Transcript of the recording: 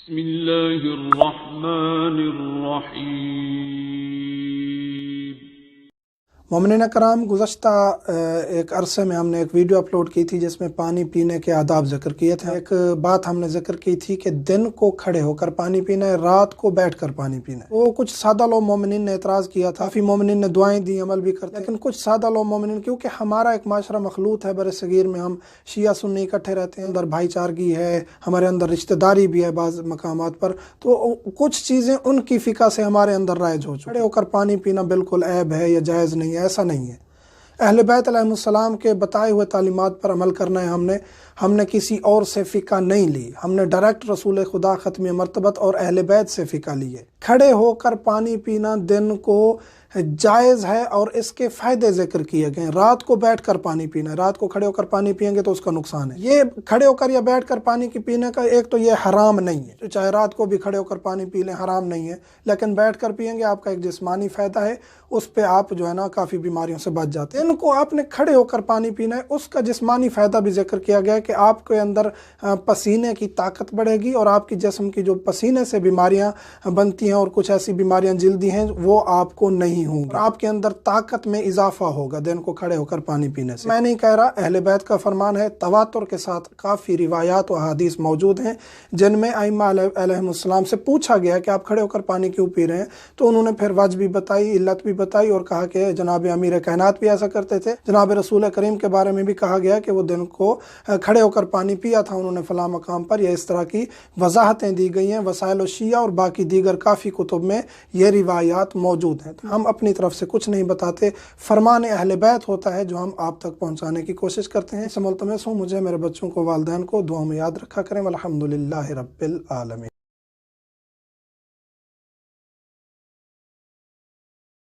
بسم اللہ الرحمن الرحیم۔ مومنین کرام، گزشتہ ایک عرصے میں ہم نے ایک ویڈیو اپلوڈ کی تھی جس میں پانی پینے کے آداب ذکر کیے تھے۔ ایک بات ہم نے ذکر کی تھی کہ دن کو کھڑے ہو کر پانی پینا ہے، رات کو بیٹھ کر پانی پینا ہے۔ وہ کچھ سادہ لوگ مومنین نے اعتراض کیا تھا، کافی مومنین نے دعائیں دی، عمل بھی کرتے، لیکن کچھ سادہ لوگ مومنین، کیونکہ ہمارا ایک معاشرہ مخلوط ہے، بر صغیر میں ہم شیعہ سنی اکٹھے رہتے ہیں، اندر بھائی چارگی ہے، ہمارے اندر رشتہ داری بھی ہے بعض مقامات پر، تو کچھ چیزیں ان کی فقہ سے ہمارے اندر رائج ہو چکی۔ کھڑے ہو کر پانی پینا بالکل عیب ہے یا جائز نہیں ہے، ایسا نہیں ہے۔ اہل بیت علیہ السلام کے بتائے ہوئے تعلیمات پر عمل کرنا ہے۔ ہم نے کسی اور سے فقہ نہیں لی، ہم نے ڈائریکٹ رسول خدا ختم مرتبت اور اہل بیت سے فقہ لی ہے۔ کھڑے ہو کر پانی پینا دن کو جائز ہے اور اس کے فائدے ذکر کیے گئے۔ رات کو بیٹھ کر پانی پینا ہے، رات کو کھڑے ہو کر پانی پئیں گے تو اس کا نقصان ہے۔ یہ کھڑے ہو کر یا بیٹھ کر پانی کی پینے کا ایک تو یہ حرام نہیں ہے، چاہے رات کو بھی کھڑے ہو کر پانی پی لیں، حرام نہیں ہے، لیکن بیٹھ کر پئیں گے آپ کا ایک جسمانی فائدہ ہے، اس پہ آپ جو ہے نا کافی بیماریوں سے بچ جاتے ہیں۔ ان کو آپ نے کھڑے ہو کر پانی پینا ہے، اس کا جسمانی فائدہ بھی ذکر کیا گیا ہے کہ آپ کے اندر پسینے کی طاقت بڑھے گی اور آپ کی جسم کی جو پسینے سے بیماریاں بنتی ہیں اور کچھ ایسی بیماریاں جلدی ہیں وہ آپ کو نہیں ہوں گی، آپ کے اندر طاقت میں اضافہ ہوگا دن کو کھڑے ہو کر پانی پینے سے۔ میں نہیں کہہ رہا، اہل بیت کا فرمان ہے، تواتر کے ساتھ کافی روایات و احادیث موجود ہیں جن میں ائمہ علیہ السلام سے پوچھا گیا کہ آپ کھڑے ہو کر پانی کیوں پی رہے ہیں، تو انہوں نے پھر وجہ بھی بتائی، علت بھی بتائی اور کہا کہ جناب امیر کائنات بھی ایسا کرتے تھے، جناب رسول کریم کے بارے میں بھی کہا گیا کہ وہ دن کو کھڑے ہو کر پانی پیا تھا انہوں نے فلاں مقام پر، یا اس طرح کی وضاحتیں دی گئی ہیں وسائل الشیعہ اور باقی دیگر کافی کتب میں یہ روایات موجود ہیں۔ ہم اپنی طرف سے کچھ نہیں بتاتے، فرمان اہل بیت ہوتا ہے جو ہم آپ تک پہنچانے کی کوشش کرتے ہیں۔ اس سے ملتمس ہوں مجھے، میرے بچوں کو، والدین کو دعا میں یاد رکھا کریں۔ والحمدللہ رب العالمین۔